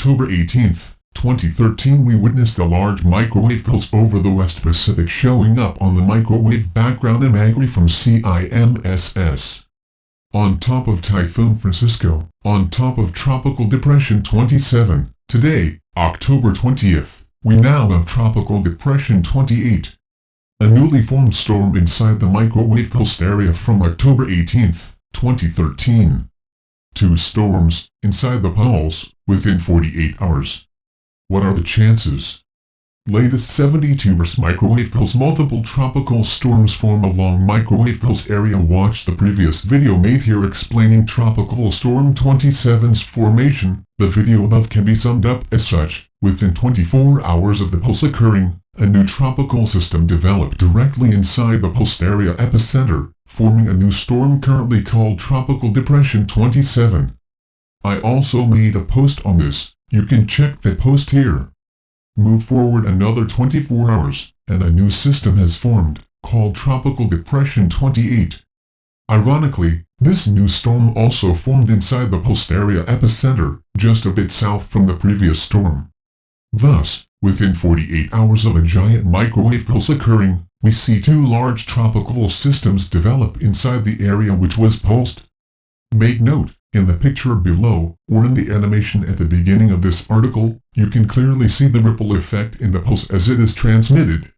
October 18, 2013, we witnessed a large microwave pulse over the West Pacific showing up on the microwave background imagery from CIMSS. On top of Typhoon Francisco, on top of Tropical Depression 27, today, October 20th, we now have Tropical Depression 28. A newly formed storm inside the microwave pulse area from October 18, 2013. 2 storms inside the pulse within 48 hours. What are the chances? Latest 72-hours microwave pulse. Multiple tropical storms form along microwave pulse area. Watch the previous video made here explaining Tropical Storm 27's formation. The video above can be summed up as such. Within 24 hours of the pulse occurring, a new tropical system developed directly inside the pulse area epicenter, forming a new storm currently called Tropical Depression 27. I also made a post on this. You can check that post here. Move forward another 24 hours, and a new system has formed, called Tropical Depression 28. Ironically, this new storm also formed inside the pulse area epicenter, just a bit south from the previous storm. Thus, within 48 hours of a giant microwave pulse occurring, we see 2 large tropical systems develop inside the area which was pulsed. Make note, in the picture below, or in the animation at the beginning of this article, you can clearly see the ripple effect in the pulse as it is transmitted.